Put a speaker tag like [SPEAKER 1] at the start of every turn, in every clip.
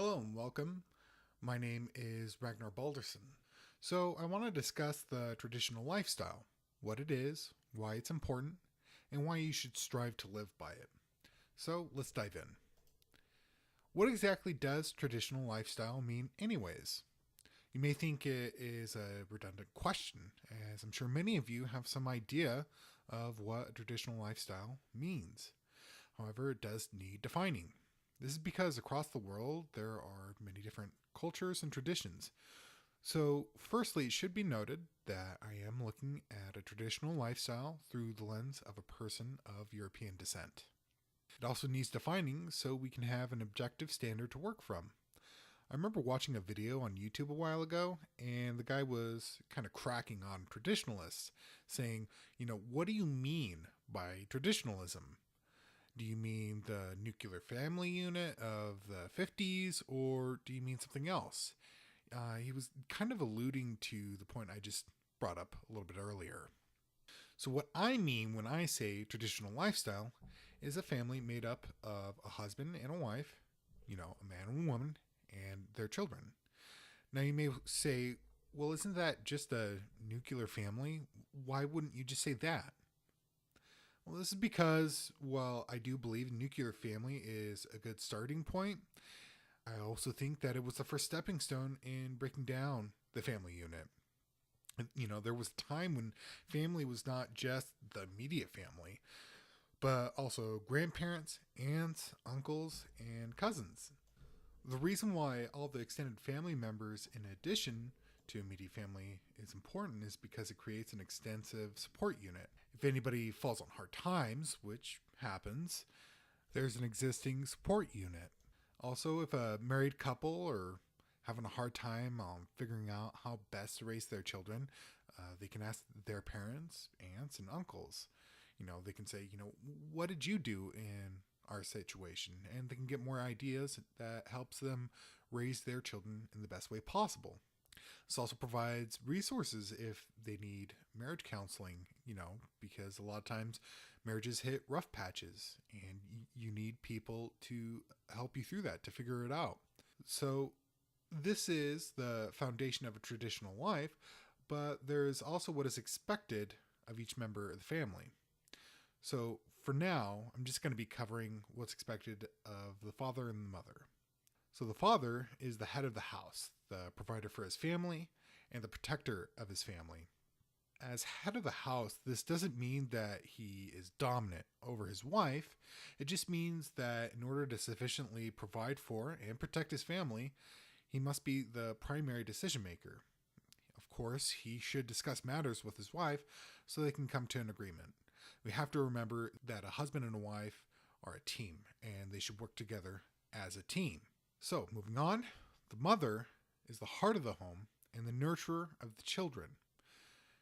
[SPEAKER 1] Hello and welcome. My name is Ragnar Balderson. So, I want to discuss the traditional lifestyle, what it is, why it's important, and why you should strive to live by it. So, let's dive in. What exactly does traditional lifestyle mean, anyways? You may think it is a redundant question, as I'm sure many of you have some idea of what a traditional lifestyle means. However, it does need defining. This is because across the world there are many different cultures and traditions. So, firstly, it should be noted that I am looking at a traditional lifestyle through the lens of a person of European descent. It also needs defining so we can have an objective standard to work from. I remember watching a video on YouTube a while ago, and the guy was kind of cracking on traditionalists, saying, what do you mean by traditionalism? Do you mean the nuclear family unit of the 50s, or do you mean something else? He was kind of alluding to the point I just brought up a little bit earlier. So, what I mean when I say traditional lifestyle is a family made up of a husband and a wife, a man and a woman, and their children. Now, you may say, well, isn't that just a nuclear family? Why wouldn't you just say that? Well, this is because, while I do believe nuclear family is a good starting point, I also think that it was the first stepping stone in breaking down the family unit. There was a time when family was not just the immediate family, but also grandparents, aunts, uncles, and cousins. The reason why all the extended family members, in addition to immediate family, is important is because it creates an extensive support unit. If anybody falls on hard times, which happens, there's an existing support unit. Also, if a married couple are having a hard time figuring out how best to raise their children, they can ask their parents, aunts, and uncles. They can say, what did you do in our situation? And they can get more ideas that helps them raise their children in the best way possible. This also provides resources if they need marriage counseling, because a lot of times marriages hit rough patches and you need people to help you through that, to figure it out. So, this is the foundation of a traditional life, but there is also what is expected of each member of the family. So, for now, I'm just going to be covering what's expected of the father and the mother. So the father is the head of the house, the provider for his family, and the protector of his family. As head of the house, this doesn't mean that he is dominant over his wife. It just means that in order to sufficiently provide for and protect his family, he must be the primary decision maker. Of course, he should discuss matters with his wife so they can come to an agreement. We have to remember that a husband and a wife are a team, and they should work together as a team. So, moving on, the mother is the heart of the home and the nurturer of the children.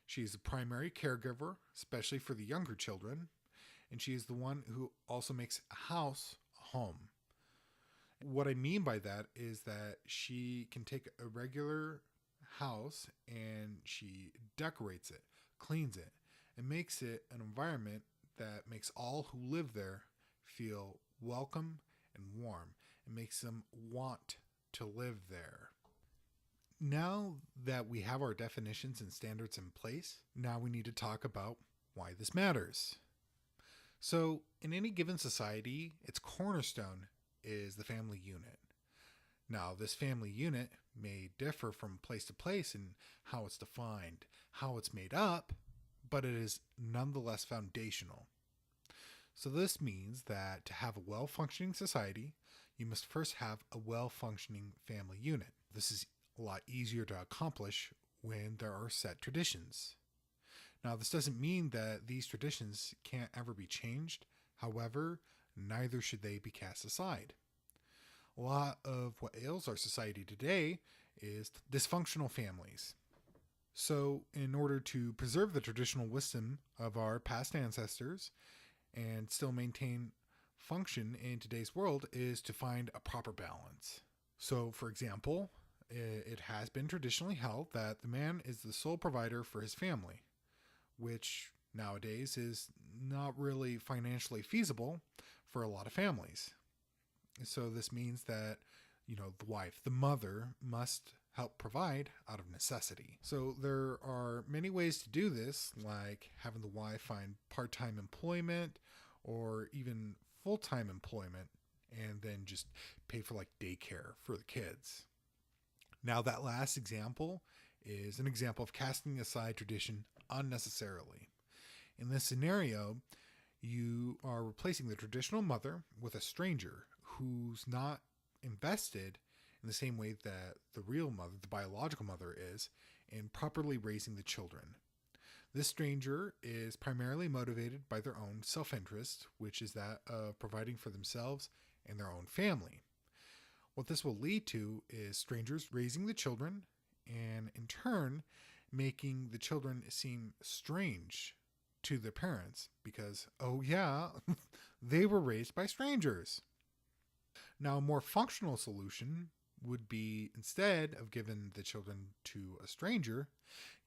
[SPEAKER 1] She is the primary caregiver, especially for the younger children, and she is the one who also makes a house a home. What I mean by that is that she can take a regular house and she decorates it, cleans it, and makes it an environment that makes all who live there feel welcome and warm. It makes them want to live there. Now that we have our definitions and standards in place, now we need to talk about why this matters. So, in any given society, its cornerstone is the family unit. Now, this family unit may differ from place to place in how it's defined, how it's made up, but it is nonetheless foundational. So this means that to have a well-functioning society, you must first have a well-functioning family unit. This is a lot easier to accomplish when there are set traditions. Now, this doesn't mean that these traditions can't ever be changed. However, neither should they be cast aside. A lot of what ails our society today is dysfunctional families. So, in order to preserve the traditional wisdom of our past ancestors and still maintain function in today's world, is to find a proper balance. So, for example, it has been traditionally held that the man is the sole provider for his family, which nowadays is not really financially feasible for a lot of families. So this means that the wife, the mother, must help provide out of necessity. So there are many ways to do this, like having the wife find part time employment or even full time employment and then just pay for like daycare for the kids. Now, that last example is an example of casting aside tradition unnecessarily. In this scenario, you are replacing the traditional mother with a stranger who's not invested in the same way that the real mother, the biological mother, is in properly raising the children. This stranger is primarily motivated by their own self interest, which is that of providing for themselves and their own family. What this will lead to is strangers raising the children and, in turn, making the children seem strange to their parents because, oh yeah, they were raised by strangers. Now, a more functional solution would be, instead of giving the children to a stranger,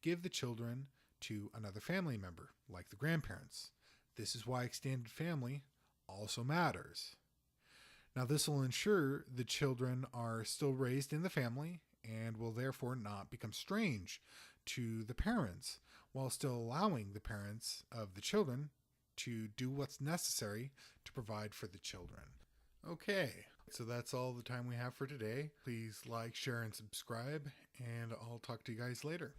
[SPEAKER 1] give the children to another family member, like the grandparents. This is why extended family also matters. Now, this will ensure the children are still raised in the family and will therefore not become strange to the parents, while still allowing the parents of the children to do what's necessary to provide for the children. Okay, so that's all the time we have for today. Please like, share, and subscribe, and I'll talk to you guys later.